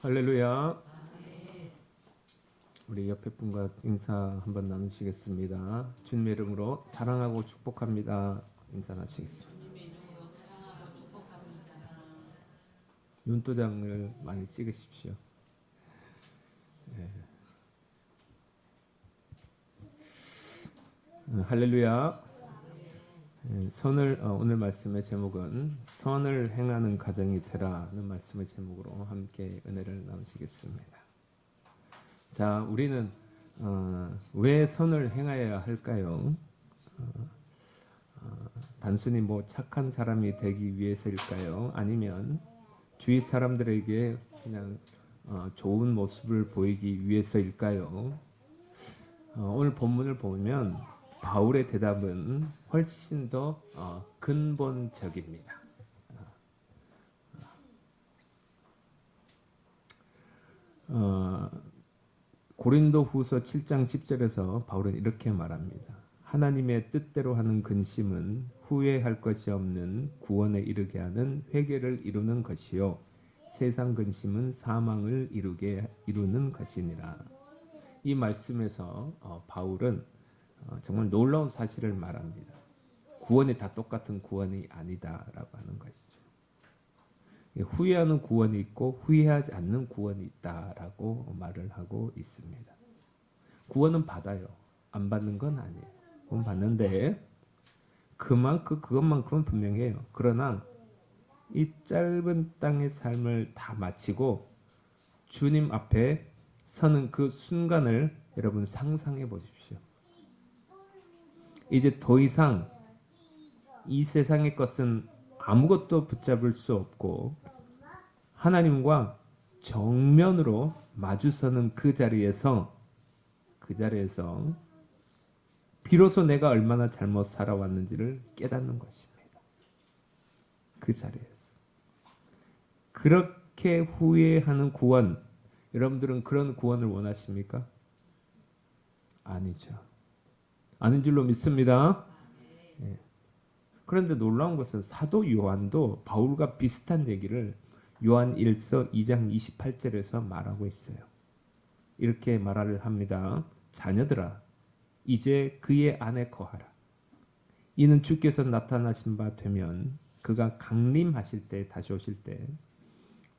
할렐루야. 우리 옆에 분과 인사 한번 나누시겠습니다. 주님의 이름으로 사랑하고 축복합니다. 인사하시겠습니다. 눈도장을 많이 찍으십시오. 네. 할렐루야. 오늘 말씀의 제목은 선을 행하는 가정이 되라는 말씀의 제목으로 함께 은혜를 나누시겠습니다. 자, 우리는 왜 선을 행하여야 할까요? 단순히 뭐 착한 사람이 되기 위해서일까요? 아니면 주위 사람들에게 그냥 좋은 모습을 보이기 위해서일까요? 오늘 본문을 보면 바울의 대답은 훨씬 더 근본적입니다. 고린도후서 7장 10절에서 바울은 이렇게 말합니다. 하나님의 뜻대로 하는 근심은 후회할 것이 없는 구원에 이르게 하는 회개를 이루는 것이요 세상 근심은 사망을 이루는 것이니라. 이 말씀에서 바울은 정말 놀라운 사실을 말합니다. 구원이 다 똑같은 구원이 아니다라고 하는 것이죠. 후회하는 구원이 있고 후회하지 않는 구원이 있다라고 말을 하고 있습니다. 구원은 받아요. 안 받는 건 아니에요. 구원 받는데 그것만큼은 분명해요. 그러나 이 짧은 땅의 삶을 다 마치고 주님 앞에 서는 그 순간을 여러분 상상해 보십시오. 이제 더 이상 이 세상의 것은 아무것도 붙잡을 수 없고 하나님과 정면으로 마주서는 그 자리에서 비로소 내가 얼마나 잘못 살아왔는지를 깨닫는 것입니다. 그 자리에서. 그렇게 후회하는 구원, 여러분들은 그런 구원을 원하십니까? 아니죠. 아닌 줄로 믿습니다. 예. 그런데 놀라운 것은 사도 요한도 바울과 비슷한 얘기를 요한 1서 2장 28절에서 말하고 있어요. 이렇게 말을 합니다. 자녀들아, 이제 그의 안에 거하라. 이는 주께서 나타나신 바 되면 그가 강림하실 때, 다시 오실 때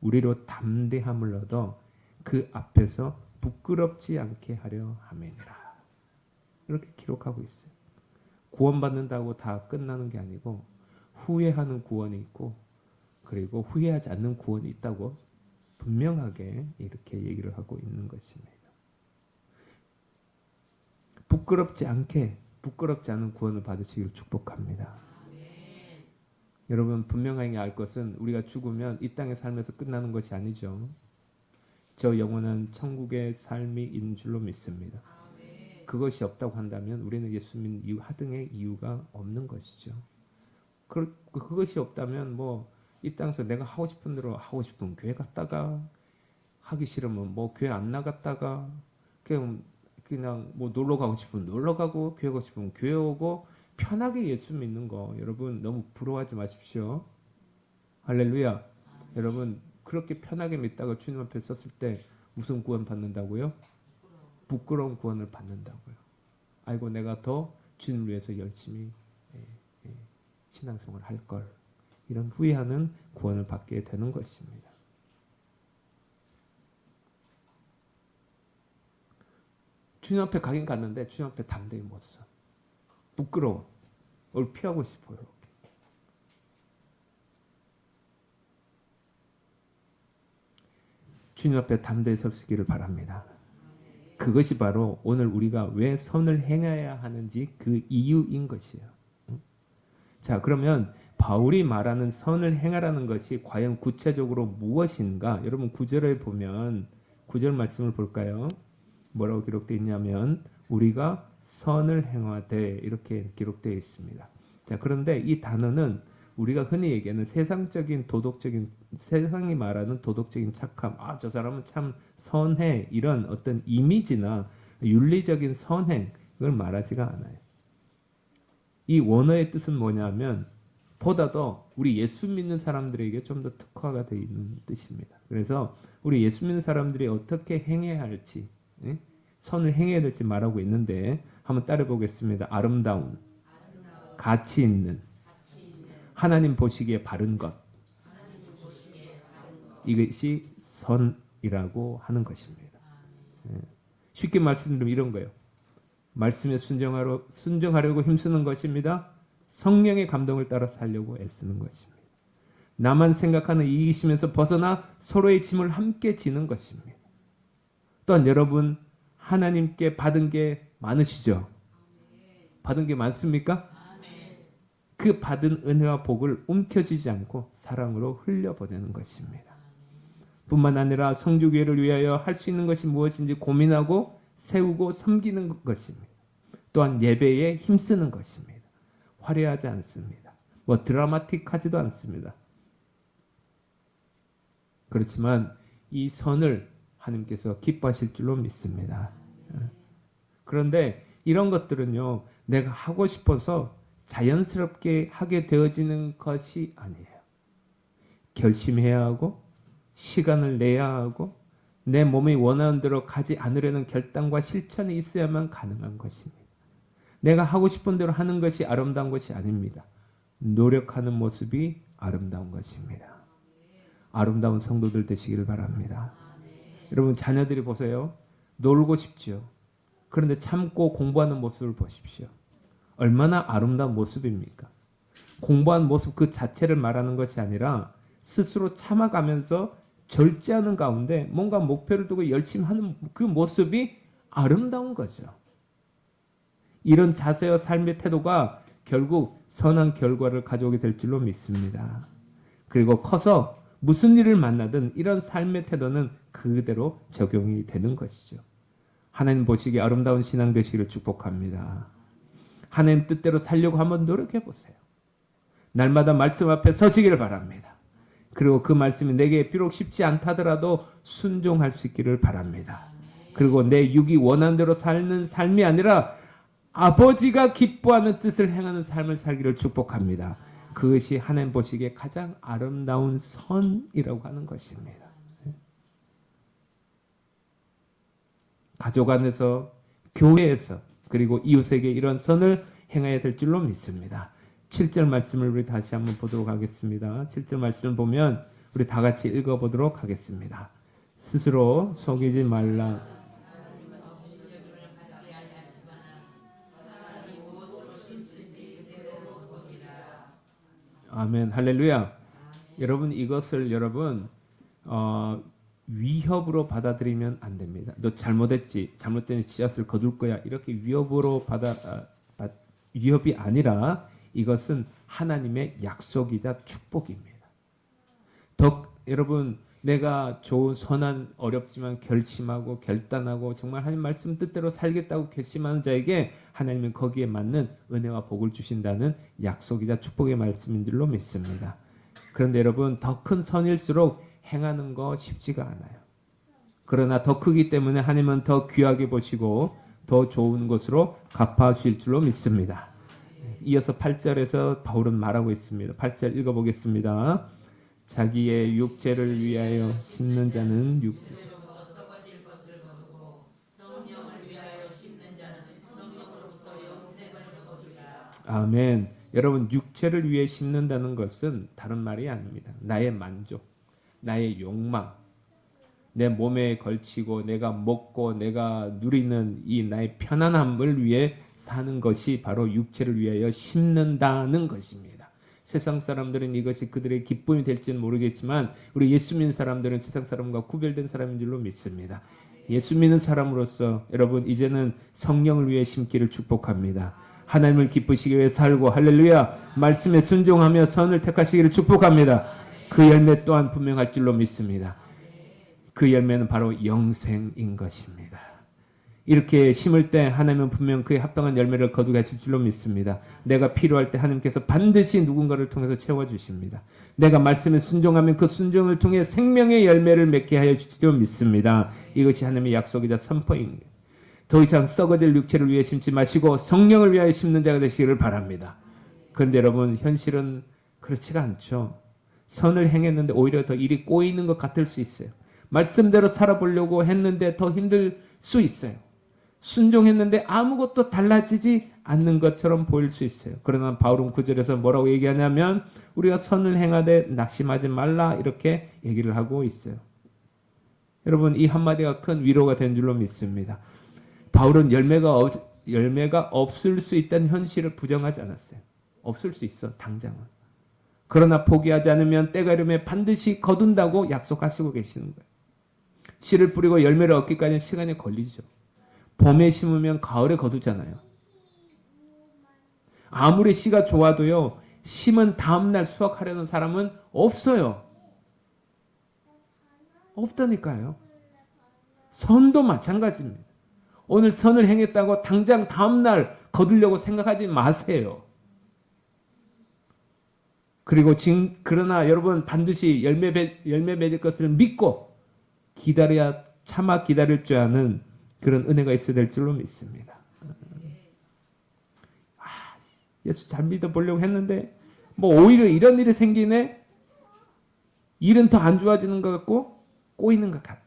우리로 담대함을 얻어 그 앞에서 부끄럽지 않게 하려 함이니라. 이렇게 기록하고 있어요. 구원받는다고 다 끝나는 게 아니고 후회하는 구원이 있고 그리고 후회하지 않는 구원이 있다고 분명하게 이렇게 얘기를 하고 있는 것입니다. 부끄럽지 않은 구원을 받으시길 축복합니다. 여러분 분명하게 알 것은 우리가 죽으면 이 땅의 삶에서 끝나는 것이 아니죠. 저 영원한 천국의 삶이 있는 줄로 믿습니다. 그것이 없다고 한다면 우리는 예수 믿는 이유 하등의 이유가 없는 것이죠. 그것이 없다면 뭐 이 땅에서 내가 하고 싶은 대로 하고 싶으면 교회 갔다가 하기 싫으면 뭐 교회 안 나갔다가 그냥 뭐 놀러 가고 싶으면 놀러 가고 교회 가고 싶으면 교회 오고 편하게 예수 믿는 거 여러분 너무 부러워하지 마십시오. 할렐루야. 여러분 그렇게 편하게 믿다가 주님 앞에 섰을 때 무슨 구원 받는다고요? 부끄러운 구원을 받는다고요. 아이고 내가 더 주님을 위해서 열심히 신앙생활을 할 걸. 이런 후회하는 구원을 받게 되는 것입니다. 주님 앞에 가긴 갔는데 주님 앞에 담대히 못 서. 부끄러워. 그걸 피하고 싶어요. 주님 앞에 담대히 설 수 있기를 바랍니다. 그것이 바로 오늘 우리가 왜 선을 행해야 하는지 그 이유인 것이에요. 자, 그러면 바울이 말하는 선을 행하라는 것이 과연 구체적으로 무엇인가? 여러분 9절에 보면 9절 말씀을 볼까요? 뭐라고 기록되어 있냐면 우리가 선을 행하되 이렇게 기록되어 있습니다. 자, 그런데 이 단어는 우리가 흔히 얘기하는 세상이 말하는 도덕적인 착함, 저 사람은 참 선해, 이런 어떤 이미지나 윤리적인 선행, 이걸 말하지가 않아요. 이 원어의 뜻은 뭐냐면 보다도 우리 예수 믿는 사람들에게 좀 더 특화가 되어 있는 뜻입니다. 그래서 우리 예수 믿는 사람들이 어떻게 행해야 할지, 선을 행해야 될지 말하고 있는데 한번 따라 보겠습니다. 아름다운, 가치 있는, 하나님 보시기에 바른 것, 이것이 선이라고 하는 것입니다. 쉽게 말씀드리면 이런 거예요. 말씀에 순종하려고 힘쓰는 것입니다. 성령의 감동을 따라 살려고 애쓰는 것입니다. 나만 생각하는 이기심에서 벗어나 서로의 짐을 함께 지는 것입니다. 또한 여러분 하나님께 받은 게 많으시죠? 받은 게 많습니까? 그 받은 은혜와 복을 움켜쥐지 않고 사랑으로 흘려보내는 것입니다. 뿐만 아니라 성주교회를 위하여 할 수 있는 것이 무엇인지 고민하고 세우고 섬기는 것입니다. 또한 예배에 힘쓰는 것입니다. 화려하지 않습니다. 뭐 드라마틱하지도 않습니다. 그렇지만 이 선을 하나님께서 기뻐하실 줄로 믿습니다. 그런데 이런 것들은요, 내가 하고 싶어서 자연스럽게 하게 되어지는 것이 아니에요. 결심해야 하고 시간을 내야 하고 내 몸이 원하는 대로 가지 않으려는 결단과 실천이 있어야만 가능한 것입니다. 내가 하고 싶은 대로 하는 것이 아름다운 것이 아닙니다. 노력하는 모습이 아름다운 것입니다. 아름다운 성도들 되시기를 바랍니다. 여러분 자녀들이 보세요. 놀고 싶죠. 그런데 참고 공부하는 모습을 보십시오. 얼마나 아름다운 모습입니까? 공부한 모습 그 자체를 말하는 것이 아니라 스스로 참아가면서 절제하는 가운데 뭔가 목표를 두고 열심히 하는 그 모습이 아름다운 거죠. 이런 자세와 삶의 태도가 결국 선한 결과를 가져오게 될 줄로 믿습니다. 그리고 커서 무슨 일을 만나든 이런 삶의 태도는 그대로 적용이 되는 것이죠. 하나님 보시기에 아름다운 신앙 되시기를 축복합니다. 하나님 뜻대로 살려고 한번 노력해 보세요. 날마다 말씀 앞에 서시기를 바랍니다. 그리고 그 말씀이 내게 비록 쉽지 않다더라도 순종할 수 있기를 바랍니다. 그리고 내 육이 원하는 대로 사는 삶이 아니라 아버지가 기뻐하는 뜻을 행하는 삶을 살기를 축복합니다. 그것이 하나님 보시기에 가장 아름다운 선이라고 하는 것입니다. 가족 안에서, 교회에서, 그리고 이웃에게 이런 선을 행해야 될 줄로 믿습니다. 7절 말씀을 우리 다시 한번 보도록 하겠습니다. 7절 말씀을 보면 우리 다 같이 읽어보도록 하겠습니다. 스스로 속이지 말라. 아멘, 할렐루야. 여러분 이것을 위협으로 받아들이면 안 됩니다. 너 잘못했지, 잘못된 씨앗을 거둘 거야. 이렇게 위협이 아니라 이것은 하나님의 약속이자 축복입니다. 여러분 내가 좋은 선한 어렵지만 결심하고 결단하고 정말 하나님 말씀 뜻대로 살겠다고 결심하는 자에게 하나님은 거기에 맞는 은혜와 복을 주신다는 약속이자 축복의 말씀인 줄로 믿습니다. 그런데 여러분 더 큰 선일수록 행하는 거 쉽지가 않아요. 그러나 더 크기 때문에 하나님은 더 귀하게 보시고 더 좋은 것으로 갚아주실 줄로 믿습니다. 이어서 8절에서 바울은 말하고 있습니다. 8절 읽어보겠습니다. 자기의 육체를 위하여 심는 자는 육체로부터 썩어질 것을 거두고 성령을 위하여 심는 자는 성령으로부터 영생을 거두리라. 아멘. 여러분 육체를 위해 심는다는 것은 다른 말이 아닙니다. 나의 만족, 나의 욕망, 내 몸에 걸치고 내가 먹고 내가 누리는 이 나의 편안함을 위해 사는 것이 바로 육체를 위하여 심는다는 것입니다. 세상 사람들은 이것이 그들의 기쁨이 될지는 모르겠지만 우리 예수 믿는 사람들은 세상 사람과 구별된 사람인 줄로 믿습니다. 예수 믿는 사람으로서 여러분 이제는 성령을 위해 심기를 축복합니다. 하나님을 기쁘시기 위해 살고 할렐루야 말씀에 순종하며 선을 택하시기를 축복합니다. 그 열매 또한 분명할 줄로 믿습니다. 그 열매는 바로 영생인 것입니다. 이렇게 심을 때 하나님은 분명 그에 합당한 열매를 거두게 하실 줄로 믿습니다. 내가 필요할 때 하나님께서 반드시 누군가를 통해서 채워주십니다. 내가 말씀에 순종하면 그 순종을 통해 생명의 열매를 맺게 하여 주실 줄로 믿습니다. 이것이 하나님의 약속이자 선포입니다. 더 이상 썩어질 육체를 위해 심지 마시고 성령을 위하여 심는 자가 되시기를 바랍니다. 그런데 여러분 현실은 그렇지가 않죠. 선을 행했는데 오히려 더 일이 꼬이는 것 같을 수 있어요. 말씀대로 살아보려고 했는데 더 힘들 수 있어요. 순종했는데 아무것도 달라지지 않는 것처럼 보일 수 있어요. 그러나 바울은 9절에서 뭐라고 얘기하냐면 우리가 선을 행하되 낙심하지 말라 이렇게 얘기를 하고 있어요. 여러분 이 한마디가 큰 위로가 된 줄로 믿습니다. 바울은 열매가 없을 수 있다는 현실을 부정하지 않았어요. 없을 수 있어 당장은. 그러나 포기하지 않으면 때가 이르면 반드시 거둔다고 약속하시고 계시는 거예요. 씨를 뿌리고 열매를 얻기까지는 시간이 걸리죠. 봄에 심으면 가을에 거두잖아요. 아무리 씨가 좋아도요. 심은 다음날 수확하려는 사람은 없어요. 없다니까요. 선도 마찬가지입니다. 오늘 선을 행했다고 당장 다음날 거두려고 생각하지 마세요. 그리고 그러나 여러분 반드시 열매 맺을 것을 믿고 기다려야 참아 기다릴 줄 아는 그런 은혜가 있어야 될 줄로 믿습니다. 예수 잘 믿어보려고 했는데 뭐 오히려 이런 일이 생기네. 일은 더 안 좋아지는 것 같고 꼬이는 것 같아.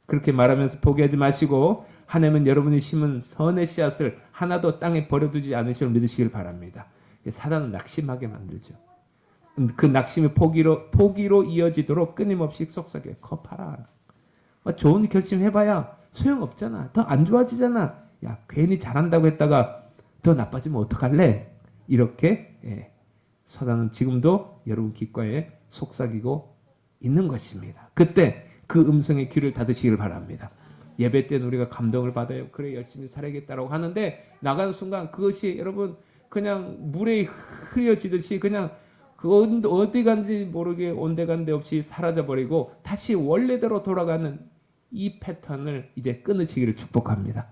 그렇게 말하면서 포기하지 마시고 하나님은 여러분이 심은 선의 씨앗을 하나도 땅에 버려두지 않으시길 믿으시길 바랍니다. 사단은 낙심하게 만들죠. 그 낙심이 포기로 이어지도록 끊임없이 속삭여요. 겁하라. 좋은 결심 해봐야 소용없잖아. 더 안 좋아지잖아. 야 괜히 잘한다고 했다가 더 나빠지면 어떡할래? 이렇게 사단은 지금도 여러분 귓가에 속삭이고 있는 것입니다. 그때 그 음성의 귀를 닫으시길 바랍니다. 예배 때는 우리가 감동을 받아요. 그래 열심히 살아야겠다라고 하는데 나가는 순간 그것이 여러분 그냥 물에 흐려지듯이 그냥 그 어디 간지 모르게 온데간데 없이 사라져버리고 다시 원래대로 돌아가는 이 패턴을 이제 끊으시기를 축복합니다.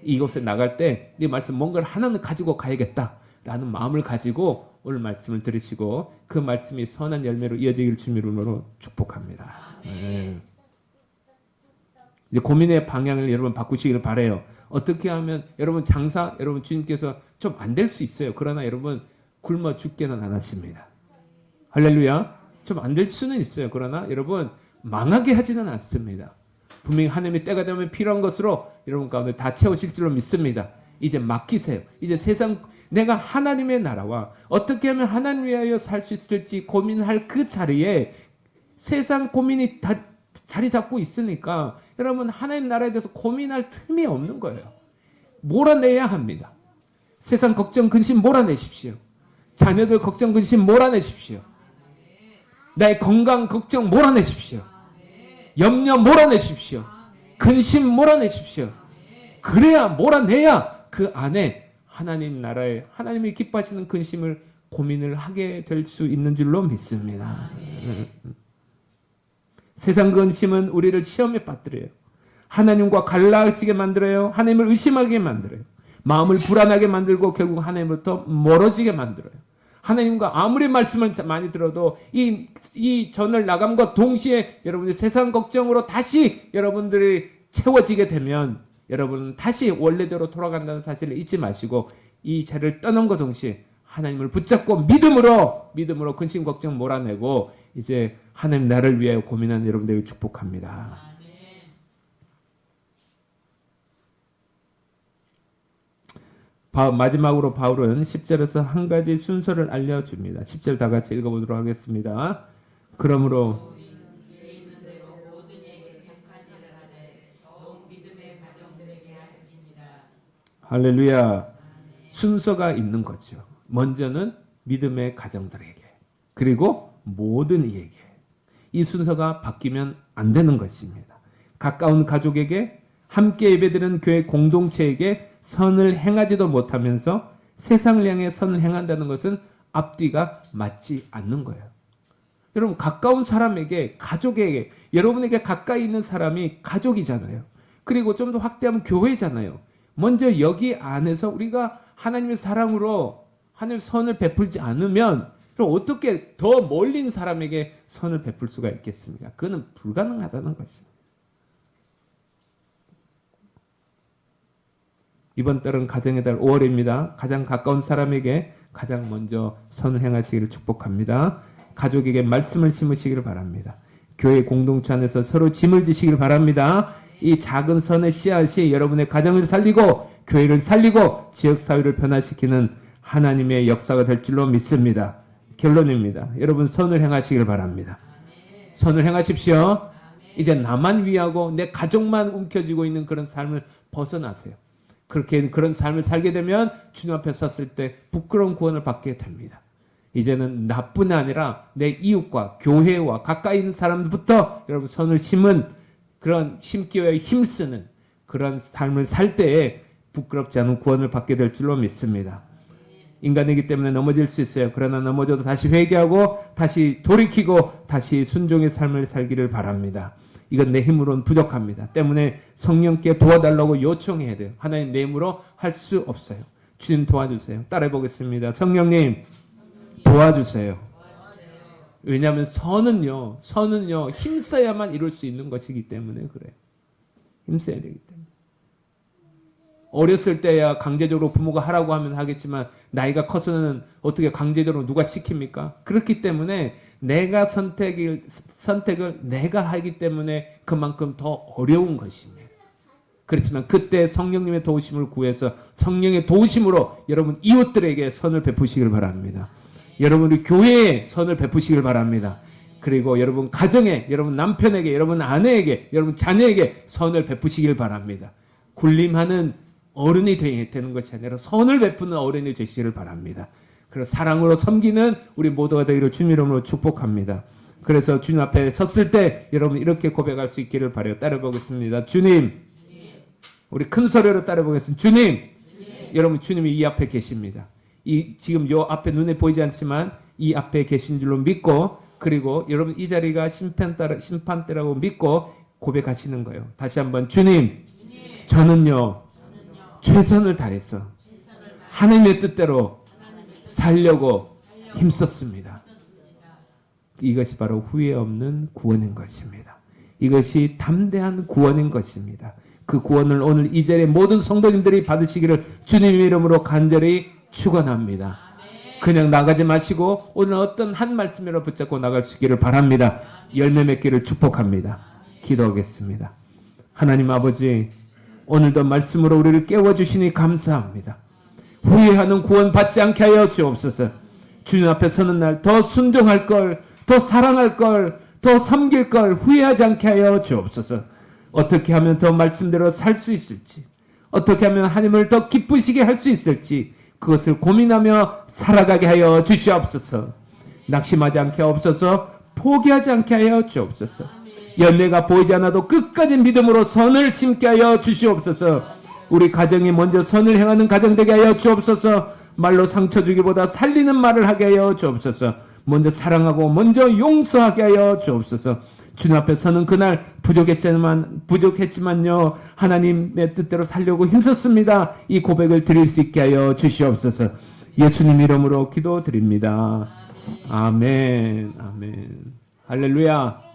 이곳에 나갈 때 네 말씀 뭔가를 하나는 가지고 가야겠다라는 마음을 가지고 오늘 말씀을 들으시고 그 말씀이 선한 열매로 이어지기를 주님으로 축복합니다. 이제 고민의 방향을 여러분 바꾸시기를 바라요. 어떻게 하면 여러분 장사 여러분 주님께서 좀 안 될 수 있어요. 그러나 여러분 굶어 죽게는 안 하십니다. 할렐루야. 좀 안 될 수는 있어요. 그러나 여러분 망하게 하지는 않습니다. 분명히 하나님의 때가 되면 필요한 것으로 여러분 가운데 다 채우실 줄로 믿습니다. 이제 맡기세요. 이제 세상 내가 하나님의 나라와 어떻게 하면 하나님 위하여 살 수 있을지 고민할 그 자리에 세상 고민이 자리 잡고 있으니까 여러분 하나님 나라에 대해서 고민할 틈이 없는 거예요. 몰아내야 합니다. 세상 걱정 근심 몰아내십시오. 자녀들 걱정 근심 몰아내십시오. 나의 건강 걱정 몰아내십시오. 염려 몰아내십시오. 근심 몰아내십시오. 그래야 몰아내야 그 안에 하나님 나라에 하나님이 기뻐하시는 근심을 고민을 하게 될 수 있는 줄로 믿습니다. 세상 근심은 우리를 시험에 빠뜨려요. 하나님과 갈라지게 만들어요. 하나님을 의심하게 만들어요. 마음을 불안하게 만들고 결국 하나님부터 멀어지게 만들어요. 하나님과 아무리 말씀을 많이 들어도 이 전을 나감과 동시에 여러분의 세상 걱정으로 다시 여러분들이 채워지게 되면 여러분은 다시 원래대로 돌아간다는 사실을 잊지 마시고 이 자리를 떠남과 동시에 하나님을 붙잡고 믿음으로 근심 걱정 몰아내고 이제 하나님 나를 위하여 고민하는 여러분들을 축복합니다. 마지막으로 바울은 10절에서 한 가지 순서를 알려줍니다. 10절 다 같이 읽어보도록 하겠습니다. 그러므로 할렐루야. 순서가 있는 거죠. 먼저는 믿음의 가정들에게 그리고 모든 이에게 이 순서가 바뀌면 안 되는 것입니다. 가까운 가족에게 함께 예배드리는 교회 공동체에게 선을 행하지도 못하면서 세상을 향해 선을 행한다는 것은 앞뒤가 맞지 않는 거예요. 여러분 가까운 사람에게 가족에게 여러분에게 가까이 있는 사람이 가족이잖아요. 그리고 좀 더 확대하면 교회잖아요. 먼저 여기 안에서 우리가 하나님의 사랑으로 하나님의 선을 베풀지 않으면 그럼 어떻게 더 멀리 있는 사람에게 선을 베풀 수가 있겠습니까? 그거는 불가능하다는 것입니다. 이번 달은 가정의 달 5월입니다. 가장 가까운 사람에게 가장 먼저 선을 행하시기를 축복합니다. 가족에게 말씀을 심으시기를 바랍니다. 교회 공동체 안에서 서로 짐을 지시기를 바랍니다. 이 작은 선의 씨앗이 여러분의 가정을 살리고 교회를 살리고 지역사회를 변화시키는 하나님의 역사가 될 줄로 믿습니다. 결론입니다. 여러분 선을 행하시기를 바랍니다. 선을 행하십시오. 이제 나만 위하고 내 가족만 움켜쥐고 있는 그런 삶을 벗어나세요. 그렇게 그런 삶을 살게 되면 주님 앞에 섰을 때 부끄러운 구원을 받게 됩니다. 이제는 나뿐 아니라 내 이웃과 교회와 가까이 있는 사람들부터 여러분 선을 심은 그런 심기 위해 힘쓰는 그런 삶을 살 때에 부끄럽지 않은 구원을 받게 될 줄로 믿습니다. 인간이기 때문에 넘어질 수 있어요. 그러나 넘어져도 다시 회개하고 다시 돌이키고 다시 순종의 삶을 살기를 바랍니다. 이건 내 힘으로는 부족합니다. 때문에 성령께 도와달라고 요청해야 돼요. 하나님 내 힘으로 할 수 없어요. 주님 도와주세요. 따라해 보겠습니다. 성령님 도와주세요. 왜냐하면 선은요 힘써야만 이룰 수 있는 것이기 때문에 그래요. 힘써야 되기 때문에. 어렸을 때야 강제적으로 부모가 하라고 하면 하겠지만 나이가 커서는 어떻게 강제적으로 누가 시킵니까? 그렇기 때문에 내가 선택을 내가 하기 때문에 그만큼 더 어려운 것입니다. 그렇지만 그때 성령님의 도우심을 구해서 성령의 도우심으로 여러분 이웃들에게 선을 베푸시길 바랍니다. 여러분 우리 교회에 선을 베푸시길 바랍니다. 그리고 여러분 가정에, 여러분 남편에게, 여러분 아내에게, 여러분 자녀에게 선을 베푸시길 바랍니다. 군림하는 어른이 되는 것이 아니라 선을 베푸는 어른이 되시기를 바랍니다. 그래서 사랑으로 섬기는 우리 모두가 되기를 주님 이름으로 축복합니다. 그래서 주님 앞에 섰을 때 여러분 이렇게 고백할 수 있기를 바라요. 따라보겠습니다. 주님, 우리 큰 소리로 따라보겠습니다. 주님, 여러분 주님이 이 앞에 계십니다. 지금 요 앞에 눈에 보이지 않지만 이 앞에 계신 줄로 믿고 그리고 여러분 이 자리가 심판대라고 믿고 고백하시는 거예요. 다시 한번 주님, 저는요 최선을 다해서 하나님의 뜻대로 살려고 힘썼습니다. 이것이 바로 후회 없는 구원인 것입니다. 이것이 담대한 구원인 것입니다. 그 구원을 오늘 이 자리에 모든 성도님들이 받으시기를 주님 이름으로 간절히 축원합니다. 그냥 나가지 마시고 오늘 어떤 한 말씀이라도 붙잡고 나갈 수 있기를 바랍니다. 열매 맺기를 축복합니다. 기도하겠습니다. 하나님 아버지, 오늘도 말씀으로 우리를 깨워주시니 감사합니다. 후회하는 구원 받지 않게 하여 주옵소서. 주님 앞에 서는 날 더 순종할 걸, 더 사랑할 걸, 더 섬길 걸 후회하지 않게 하여 주옵소서. 어떻게 하면 더 말씀대로 살 수 있을지, 어떻게 하면 하나님을 더 기쁘시게 할 수 있을지 그것을 고민하며 살아가게 하여 주시옵소서. 낙심하지 않게 하옵소서. 포기하지 않게 하여 주옵소서. 열매가 보이지 않아도 끝까지 믿음으로 선을 심게 하여 주시옵소서. 우리 가정이 먼저 선을 행하는 가정 되게 하여 주옵소서. 말로 상처 주기보다 살리는 말을 하게 하여 주옵소서. 먼저 사랑하고 먼저 용서하게 하여 주옵소서. 주님 앞에 서는 그날 부족했지만요 하나님의 뜻대로 살려고 힘썼습니다. 이 고백을 드릴 수 있게 하여 주시옵소서. 예수님 이름으로 기도드립니다. 아멘. 아멘. 할렐루야.